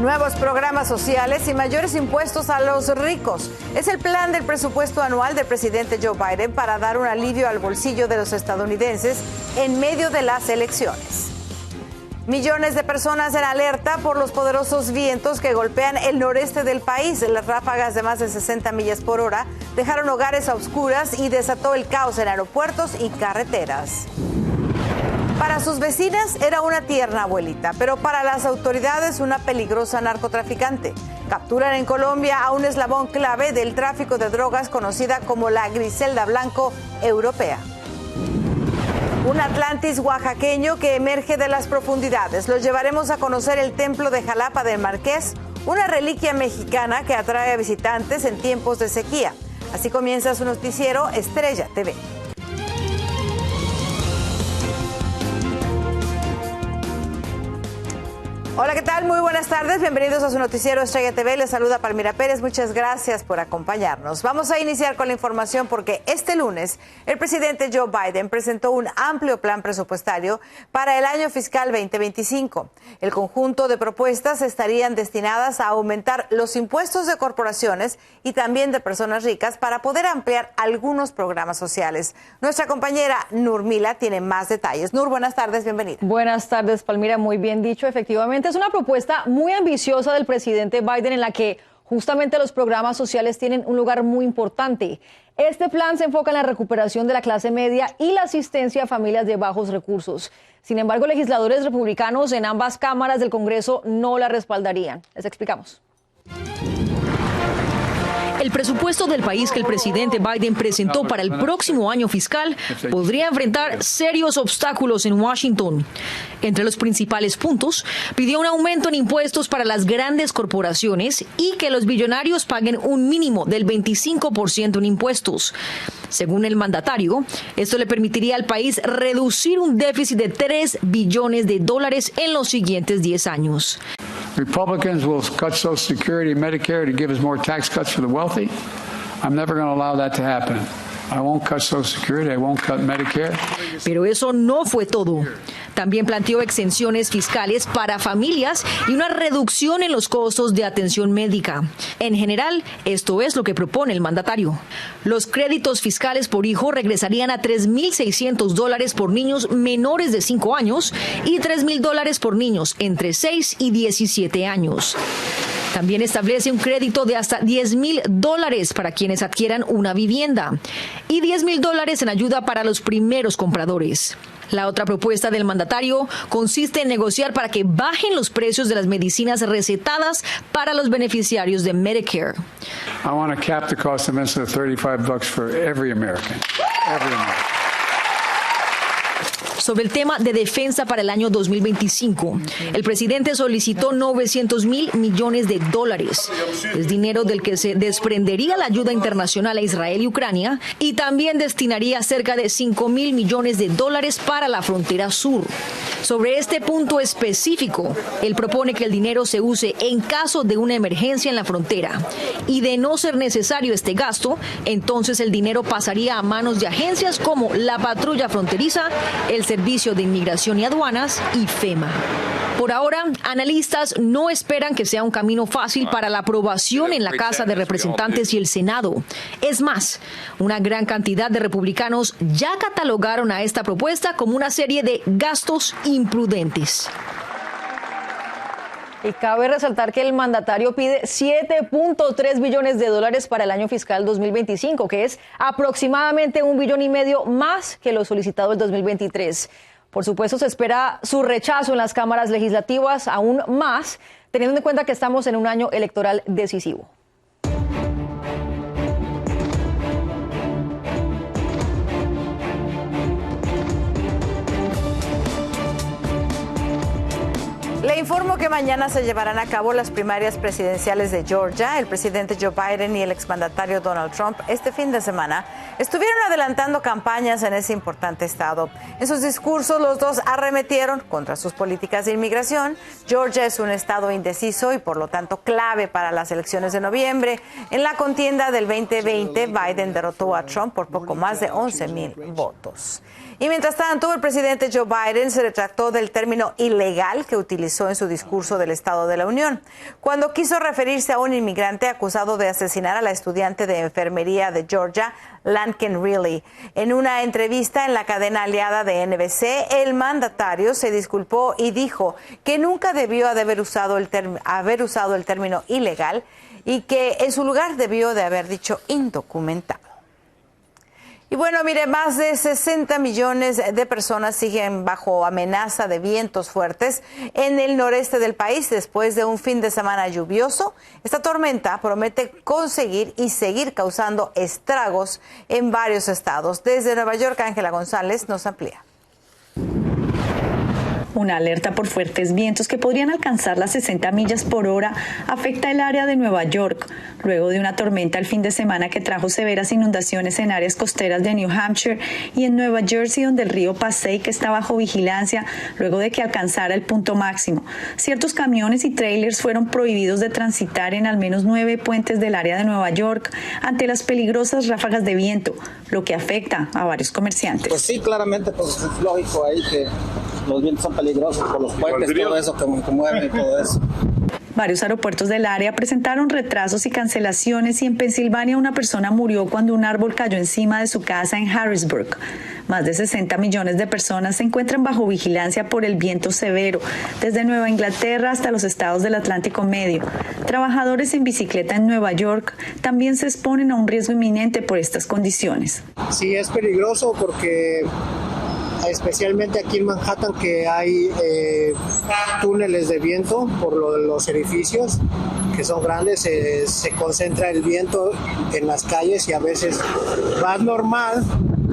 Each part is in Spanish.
Nuevos programas sociales y mayores impuestos a los ricos. Es el plan del presupuesto anual del presidente Joe Biden para dar un alivio al bolsillo de los estadounidenses en medio de las elecciones. Millones de personas en alerta por los poderosos vientos que golpean el noreste del país. Las ráfagas de más de 60 millas por hora dejaron hogares a oscuras y desató el caos en aeropuertos y carreteras. Para sus vecinas era una tierna abuelita, pero para las autoridades una peligrosa narcotraficante. Capturan en Colombia a un eslabón clave del tráfico de drogas conocida como la Griselda Blanco europea. Un Atlantis oaxaqueño que emerge de las profundidades. Los llevaremos a conocer el templo de Jalapa del Marqués, una reliquia mexicana que atrae a visitantes en tiempos de sequía. Así comienza su noticiero Estrella TV. Hola, ¿qué tal? Muy buenas tardes. Bienvenidos a su noticiero Estrella TV. Les saluda Palmira Pérez. Muchas gracias por acompañarnos. Vamos a iniciar con la información porque este lunes el presidente Joe Biden presentó un amplio plan presupuestario para el año fiscal 2025. El conjunto de propuestas estarían destinadas a aumentar los impuestos de corporaciones y también de personas ricas para poder ampliar algunos programas sociales. Nuestra compañera Nurmila tiene más detalles. Nur, buenas tardes. Bienvenida. Buenas tardes, Palmira. Muy bien dicho. Efectivamente, es una propuesta muy ambiciosa del presidente Biden en la que justamente los programas sociales tienen un lugar muy importante. Este plan se enfoca en la recuperación de la clase media y la asistencia a familias de bajos recursos. Sin embargo, legisladores republicanos en ambas cámaras del Congreso no la respaldarían. Les explicamos. El presupuesto del país que el presidente Biden presentó para el próximo año fiscal podría enfrentar serios obstáculos en Washington. Entre los principales puntos, pidió un aumento en impuestos para las grandes corporaciones y que los billonarios paguen un mínimo del 25% en impuestos. Según el mandatario, esto le permitiría al país reducir un déficit de $3 billones en los siguientes 10 años. Republicans will cut Social Security and Medicare to give us more tax cuts for the wealthy. I'm never going to allow that to happen. I won't cut Social Security, I won't cut Medicare. Pero eso no fue todo. También planteó exenciones fiscales para familias y una reducción en los costos de atención médica. En general, esto es lo que propone el mandatario. Los créditos fiscales por hijo regresarían a $3,600 por niños menores de 5 años y $3,000 por niños entre 6 y 17 años. También establece un crédito de hasta $10,000 para quienes adquieran una vivienda y $10,000 en ayuda para los primeros compradores. La otra propuesta del mandatario consiste en negociar para que bajen los precios de las medicinas recetadas para los beneficiarios de Medicare. I want to cap the cost of medicine at $35 for every American. Every American. Sobre el tema de defensa para el año 2025, el presidente solicitó $900 millones. Es dinero del que se desprendería la ayuda internacional a Israel y Ucrania y también destinaría cerca de $5,000 millones para la frontera sur. Sobre este punto específico, él propone que el dinero se use en caso de una emergencia en la frontera y de no ser necesario este gasto, entonces el dinero pasaría a manos de agencias como la Patrulla Fronteriza, el Servicio de Inmigración y Aduanas y FEMA. Por ahora, analistas no esperan que sea un camino fácil para la aprobación en la Casa de Representantes y el Senado. Es más, una gran cantidad de republicanos ya catalogaron a esta propuesta como una serie de gastos imprudentes. Y cabe resaltar que el mandatario pide $7.3 billones para el año fiscal 2025, que es aproximadamente $1,5 billones más que lo solicitado el 2023. Por supuesto, se espera su rechazo en las cámaras legislativas aún más, teniendo en cuenta que estamos en un año electoral decisivo. Le informo que mañana se llevarán a cabo las primarias presidenciales de Georgia. El presidente Joe Biden y el exmandatario Donald Trump este fin de semana estuvieron adelantando campañas en ese importante estado. En sus discursos los dos arremetieron contra sus políticas de inmigración. Georgia es un estado indeciso y por lo tanto clave para las elecciones de noviembre. En la contienda del 2020, Biden derrotó a Trump por poco más de 11,000 votos. Y mientras tanto, el presidente Joe Biden se retractó del término ilegal que utilizó utilizó en su discurso del Estado de la Unión, cuando quiso referirse a un inmigrante acusado de asesinar a la estudiante de enfermería de Georgia, Lanken Riley. En una entrevista en la cadena aliada de NBC, el mandatario se disculpó y dijo que nunca debió de haber usado el término ilegal y que en su lugar debió de haber dicho indocumentado. Y bueno, mire, más de 60 millones de personas siguen bajo amenaza de vientos fuertes en el noreste del país después de un fin de semana lluvioso. Esta tormenta promete conseguir y seguir causando estragos en varios estados. Desde Nueva York, Ángela González nos amplía. Una alerta por fuertes vientos que podrían alcanzar las 60 millas por hora afecta el área de Nueva York, luego de una tormenta el fin de semana que trajo severas inundaciones en áreas costeras de New Hampshire y en Nueva Jersey, donde el río Passaic está bajo vigilancia luego de que alcanzara el punto máximo. Ciertos camiones y trailers fueron prohibidos de transitar en al menos 9 puentes del área de Nueva York ante las peligrosas ráfagas de viento, lo que afecta a varios comerciantes. Pues sí, claramente, pues es lógico ahí que los vientos son peligrosos por los puentes, todo eso que mueven y todo eso. Varios aeropuertos del área presentaron retrasos y cancelaciones y en Pensilvania una persona murió cuando un árbol cayó encima de su casa en Harrisburg. Más de 60 millones de personas se encuentran bajo vigilancia por el viento severo, desde Nueva Inglaterra hasta los estados del Atlántico Medio. Trabajadores en bicicleta en Nueva York también se exponen a un riesgo inminente por estas condiciones. Sí, es peligroso porque especialmente aquí en Manhattan, que hay túneles de viento por los edificios que son grandes, se concentra el viento en las calles y a veces vas normal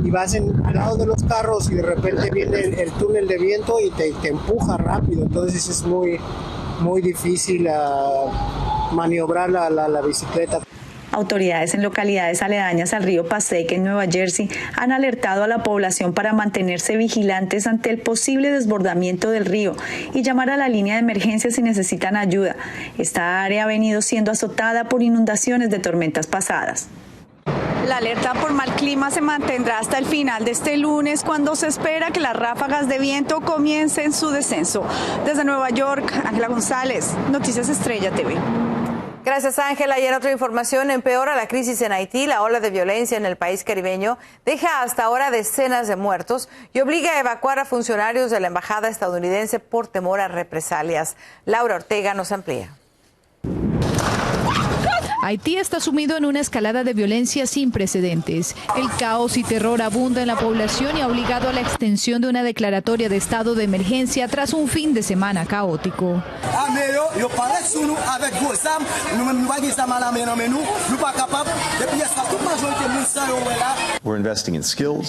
y vas al lado de los carros y de repente viene el túnel de viento y te empuja rápido, entonces es muy difícil maniobrar la bicicleta. Autoridades en localidades aledañas al río Passaic en Nueva Jersey han alertado a la población para mantenerse vigilantes ante el posible desbordamiento del río y llamar a la línea de emergencia si necesitan ayuda. Esta área ha venido siendo azotada por inundaciones de tormentas pasadas. La alerta por mal clima se mantendrá hasta el final de este lunes, cuando se espera que las ráfagas de viento comiencen su descenso. Desde Nueva York, Ángela González, Noticias Estrella TV. Gracias, Ángela. Y en otra información, empeora la crisis en Haití. La ola de violencia en el país caribeño deja hasta ahora decenas de muertos y obliga a evacuar a funcionarios de la embajada estadounidense por temor a represalias. Laura Ortega nos amplía. Haití está sumido en una escalada de violencia sin precedentes. El caos y terror abunda en la población y ha obligado a la extensión de una declaratoria de estado de emergencia tras un fin de semana caótico.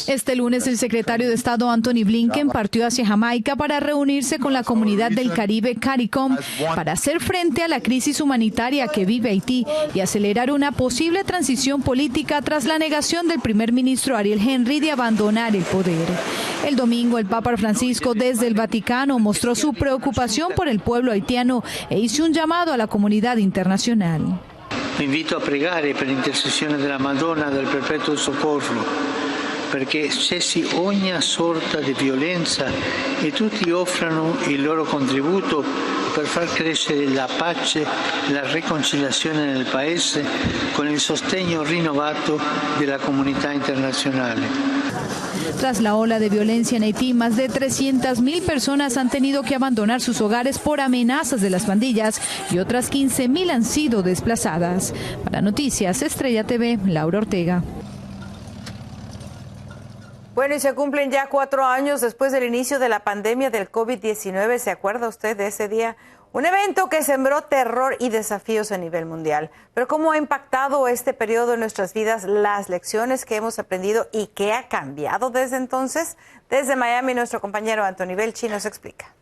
Este lunes el secretario de Estado Anthony Blinken partió hacia Jamaica para reunirse con la comunidad del Caribe CARICOM para hacer frente a la crisis humanitaria que vive Haití y acelerar una posible transición política tras la negación del primer ministro Ariel Henry de abandonar el poder. El domingo, el Papa Francisco desde el Vaticano mostró su preocupación por el pueblo haitiano e hizo un llamado a la comunidad internacional. Vi invito a pregare per l'intercessione della Madonna del Perpetuo Soccorso, perché cessi ogni sorta di violenza e tutti offrano il loro contributo per far crescere la pace e la riconciliazione nel paese con il sostegno rinnovato della comunità internazionale. Tras la ola de violencia en Haití, más de 300.000 personas han tenido que abandonar sus hogares por amenazas de las pandillas y otras 15.000 han sido desplazadas. Para Noticias Estrella TV, Laura Ortega. Bueno, y se cumplen ya 4 años después del inicio de la pandemia del COVID-19. ¿Se acuerda usted de ese día? Un evento que sembró terror y desafíos a nivel mundial. Pero ¿cómo ha impactado este periodo en nuestras vidas, las lecciones que hemos aprendido y qué ha cambiado desde entonces? Desde Miami, nuestro compañero Anthony Belchi nos explica.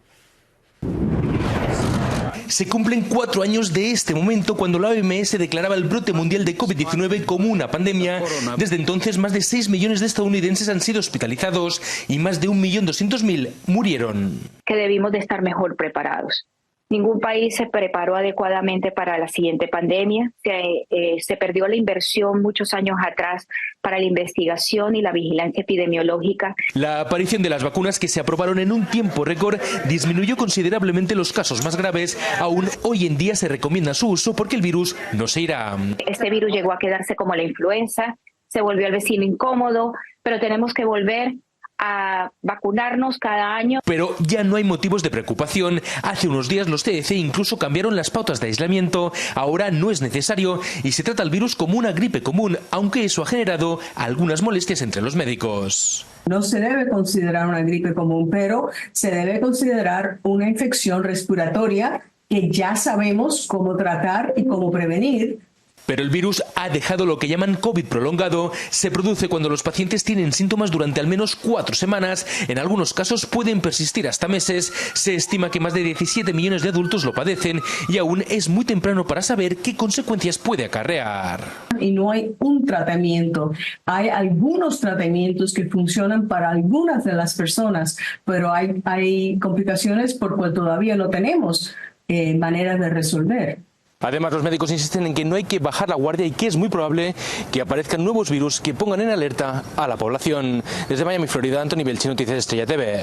Se cumplen 4 años de este momento, cuando la OMS declaraba el brote mundial de COVID-19 como una pandemia. Desde entonces, más de 6 millones de estadounidenses han sido hospitalizados y más de 1.200.000 murieron. Que debimos de estar mejor preparados. Ningún país se preparó adecuadamente para la siguiente pandemia. Se perdió la inversión muchos años atrás para la investigación y la vigilancia epidemiológica. La aparición de las vacunas que se aprobaron en un tiempo récord disminuyó considerablemente los casos más graves. Aún hoy en día se recomienda su uso porque el virus no se irá. Este virus llegó a quedarse como la influenza, se volvió al vecino incómodo, pero tenemos que volver a vacunarnos cada año. Pero ya no hay motivos de preocupación. Hace unos días los CDC incluso cambiaron las pautas de aislamiento. Ahora no es necesario y se trata al virus como una gripe común, aunque eso ha generado algunas molestias entre los médicos. No se debe considerar una gripe común, pero se debe considerar una infección respiratoria que ya sabemos cómo tratar y cómo prevenir. Pero el virus ha dejado lo que llaman COVID prolongado. Se produce cuando los pacientes tienen síntomas durante al menos 4 semanas. En algunos casos pueden persistir hasta meses. Se estima que más de 17 millones de adultos lo padecen y aún es muy temprano para saber qué consecuencias puede acarrear. Y no hay un tratamiento. Hay algunos tratamientos que funcionan para algunas de las personas, pero hay complicaciones por cual todavía no tenemos maneras de resolver. Además, los médicos insisten en que no hay que bajar la guardia y que es muy probable que aparezcan nuevos virus que pongan en alerta a la población. Desde Miami, Florida, Anthony Belchi, Noticias Estrella TV.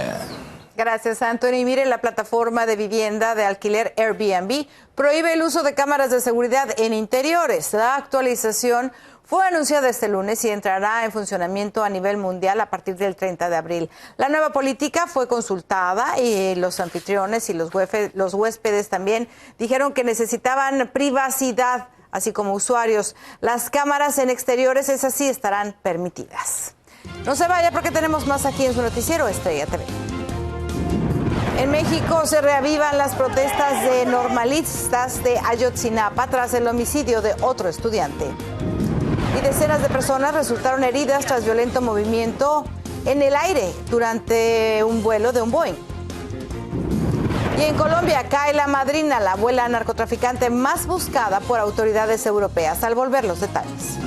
Gracias, Anthony. Mire, la plataforma de vivienda de alquiler Airbnb prohíbe el uso de cámaras de seguridad en interiores. La actualización fue anunciada este lunes y entrará en funcionamiento a nivel mundial a partir del 30 de abril. La nueva política fue consultada y los anfitriones y los huéspedes también dijeron que necesitaban privacidad, así como usuarios. Las cámaras en exteriores, esas sí estarán permitidas. No se vaya porque tenemos más aquí en su noticiero Estrella TV. En México se reavivan las protestas de normalistas de Ayotzinapa tras el homicidio de otro estudiante. Y decenas de personas resultaron heridas tras violento movimiento en el aire durante un vuelo de un Boeing. Y en Colombia cae la madrina, la abuela narcotraficante más buscada por autoridades europeas. Al volver los detalles.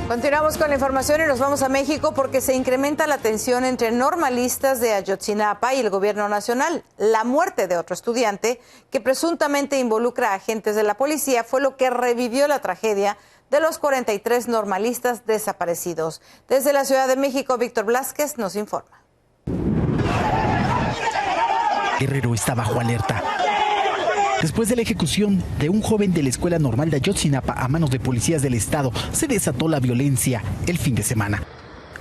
Continuamos con la información y nos vamos a México porque se incrementa la tensión entre normalistas de Ayotzinapa y el gobierno nacional. La muerte de otro estudiante que presuntamente involucra a agentes de la policía fue lo que revivió la tragedia de los 43 normalistas desaparecidos. Desde la Ciudad de México, Víctor Blázquez nos informa. Guerrero está bajo alerta. Después de la ejecución de un joven de la Escuela Normal de Ayotzinapa a manos de policías del estado, se desató la violencia el fin de semana.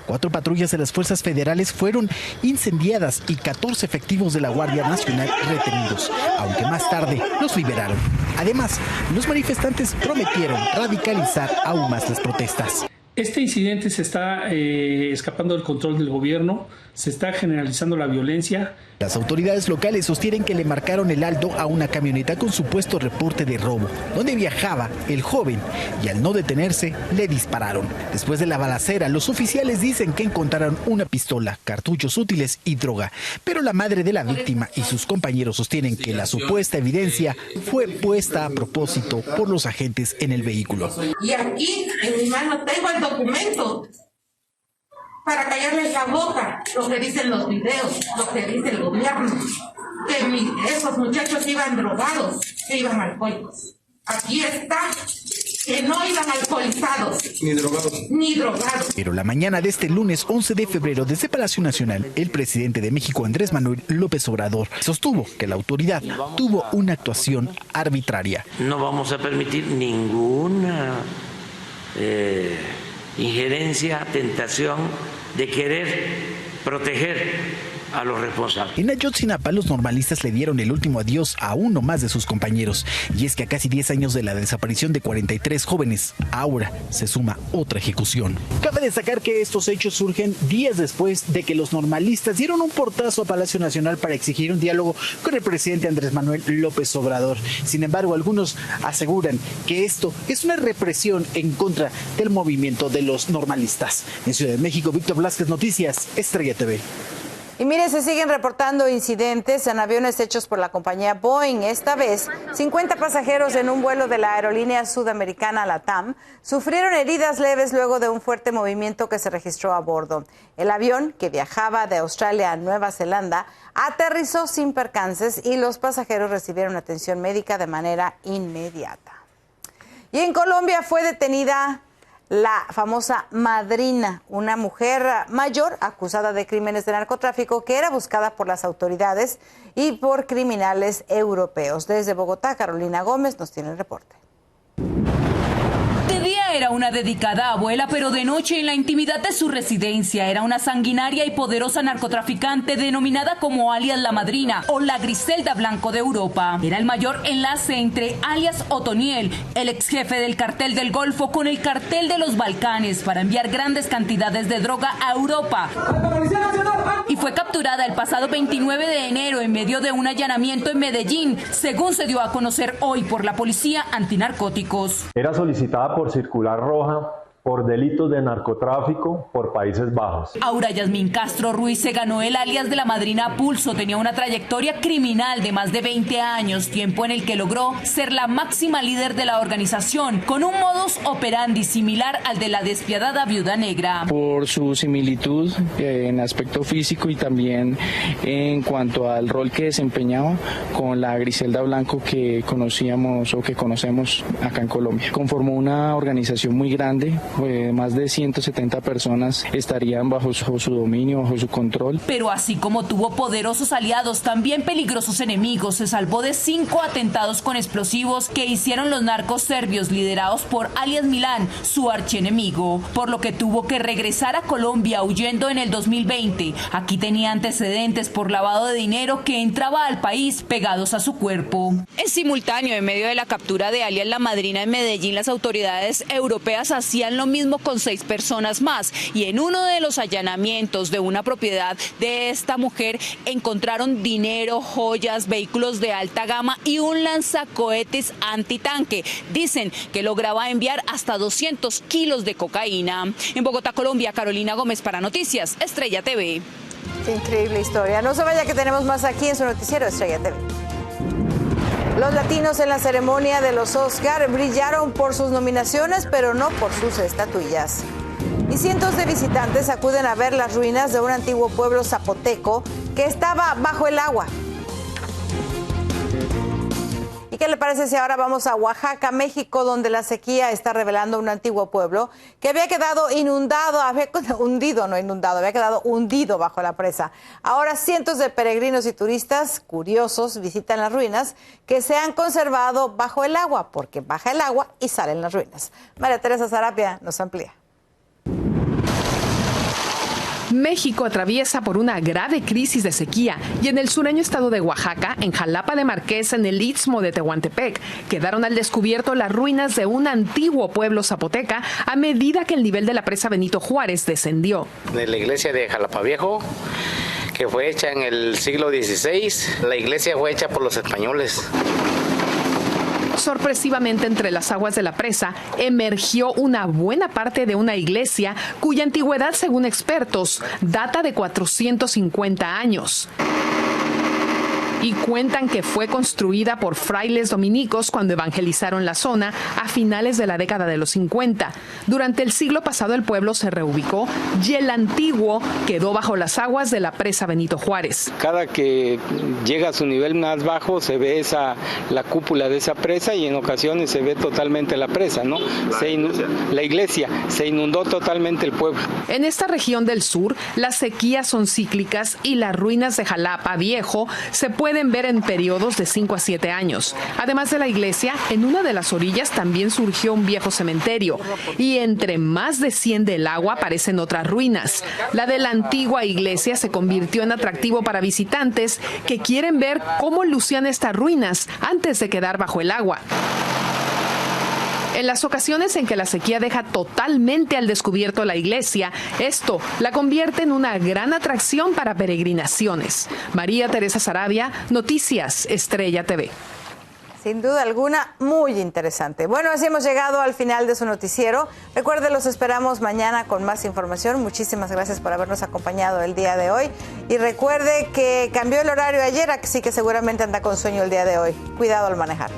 4 patrullas de las fuerzas federales fueron incendiadas y 14 efectivos de la Guardia Nacional retenidos, aunque más tarde los liberaron. Además, los manifestantes prometieron radicalizar aún más las protestas. Este incidente se está escapando del control del gobierno, se está generalizando la violencia. Las autoridades locales sostienen que le marcaron el alto a una camioneta con supuesto reporte de robo, donde viajaba el joven, y al no detenerse, le dispararon. Después de la balacera, los oficiales dicen que encontraron una pistola, cartuchos útiles y droga, pero la madre de la víctima y sus compañeros sostienen que la supuesta evidencia fue puesta a propósito por los agentes en el vehículo. Y aquí en mi mano tengo el documento para callarles la boca, lo que dicen los videos, lo que dice el gobierno, que esos muchachos iban drogados, que iban alcohólicos. Aquí está, que no iban alcoholizados. Ni drogados. Pero la mañana de este lunes 11 de febrero, desde Palacio Nacional, el presidente de México, Andrés Manuel López Obrador, sostuvo que la autoridad tuvo una actuación arbitraria. No vamos a permitir ninguna injerencia, tentación de querer proteger a los responsables. En Ayotzinapa, los normalistas le dieron el último adiós a uno más de sus compañeros. Y es que a casi 10 años de la desaparición de 43 jóvenes, ahora se suma otra ejecución. Cabe destacar que estos hechos surgen días después de que los normalistas dieron un portazo a Palacio Nacional para exigir un diálogo con el presidente Andrés Manuel López Obrador. Sin embargo, algunos aseguran que esto es una represión en contra del movimiento de los normalistas. En Ciudad de México, Víctor Blázquez, Noticias Estrella TV. Y mire, se siguen reportando incidentes en aviones hechos por la compañía Boeing. Esta vez, 50 pasajeros en un vuelo de la aerolínea sudamericana LATAM sufrieron heridas leves luego de un fuerte movimiento que se registró a bordo. El avión, que viajaba de Australia a Nueva Zelanda, aterrizó sin percances y los pasajeros recibieron atención médica de manera inmediata. Y en Colombia fue detenida la famosa madrina, una mujer mayor acusada de crímenes de narcotráfico que era buscada por las autoridades y por criminales europeos. Desde Bogotá, Carolina Gómez nos tiene el reporte. De día era una dedicada abuela, pero de noche en la intimidad de su residencia era una sanguinaria y poderosa narcotraficante denominada como alias La Madrina o la Griselda Blanco de Europa. Era el mayor enlace entre alias Otoniel, el ex jefe del cartel del Golfo, con el cartel de los Balcanes para enviar grandes cantidades de droga a Europa. Y fue capturada el pasado 29 de enero en medio de un allanamiento en Medellín, según se dio a conocer hoy por la Policía Antinarcóticos. Era solicitada por Circular Roja por delitos de narcotráfico por Países Bajos. Aura Yasmín Castro Ruiz se ganó el alias de La Madrina a pulso. Tenía una trayectoria criminal de más de 20 años, tiempo en el que logró ser la máxima líder de la organización, con un modus operandi similar al de la despiadada Viuda Negra. Por su similitud en aspecto físico y también en cuanto al rol que desempeñaba con la Griselda Blanco que conocíamos o que conocemos acá en Colombia. Conformó una organización muy grande. Más de 170 personas estarían bajo su dominio, bajo su control. Pero así como tuvo poderosos aliados, también peligrosos enemigos. Se salvó de 5 atentados con explosivos que hicieron los narcos serbios liderados por alias Milán, su archienemigo, por lo que tuvo que regresar a Colombia huyendo en el 2020. Aquí tenía antecedentes por lavado de dinero que entraba al país pegados a su cuerpo. En simultáneo, en medio de la captura de alias La Madrina en Medellín, las autoridades europeas hacían lo mismo con 6 personas más, y en uno de los allanamientos de una propiedad de esta mujer encontraron dinero, joyas, vehículos de alta gama y un lanzacohetes antitanque. Dicen que lograba enviar hasta 200 kilos de cocaína. En Bogotá, Colombia, Carolina Gómez para Noticias Estrella TV. Increíble historia. No se vaya, que tenemos más aquí en su noticiero Estrella TV. Los latinos en la ceremonia de los Oscar brillaron por sus nominaciones, pero no por sus estatuillas. Y cientos de visitantes acuden a ver las ruinas de un antiguo pueblo zapoteco que estaba bajo el agua. ¿Y qué le parece si ahora vamos a Oaxaca, México, donde la sequía está revelando un antiguo pueblo que había quedado hundido bajo la presa? Ahora cientos de peregrinos y turistas curiosos visitan las ruinas que se han conservado bajo el agua, porque baja el agua y salen las ruinas. María Teresa Sarabia nos amplía. México atraviesa por una grave crisis de sequía y en el sureño estado de Oaxaca, en Jalapa de Marquesa, en el istmo de Tehuantepec, quedaron al descubierto las ruinas de un antiguo pueblo zapoteca a medida que el nivel de la presa Benito Juárez descendió. De la iglesia de Jalapa Viejo, que fue hecha en el siglo XVI, la iglesia fue hecha por los españoles. Sorpresivamente, entre las aguas de la presa emergió una buena parte de una iglesia cuya antigüedad, según expertos, data de 450 años. Y cuentan que fue construida por frailes dominicos cuando evangelizaron la zona a finales de la década de los 50. Durante el siglo pasado el pueblo se reubicó y el antiguo quedó bajo las aguas de la presa Benito Juárez. Cada que llega a su nivel más bajo se ve la cúpula de esa presa y en ocasiones se ve totalmente la presa, ¿no? La iglesia, se inundó totalmente el pueblo. En esta región del sur las sequías son cíclicas y las ruinas de Jalapa Viejo se pueden ver en periodos de 5 a 7 años. Además de la iglesia, en una de las orillas también surgió un viejo cementerio y entre más desciende el agua aparecen otras ruinas. La de la antigua iglesia se convirtió en atractivo para visitantes que quieren ver cómo lucían estas ruinas antes de quedar bajo el agua. En las ocasiones en que la sequía deja totalmente al descubierto la iglesia, esto la convierte en una gran atracción para peregrinaciones. María Teresa Sarabia, Noticias Estrella TV. Sin duda alguna, muy interesante. Bueno, así hemos llegado al final de su noticiero. Recuerden, los esperamos mañana con más información. Muchísimas gracias por habernos acompañado el día de hoy. Y recuerde que cambió el horario ayer, así que seguramente anda con sueño el día de hoy. Cuidado al manejar.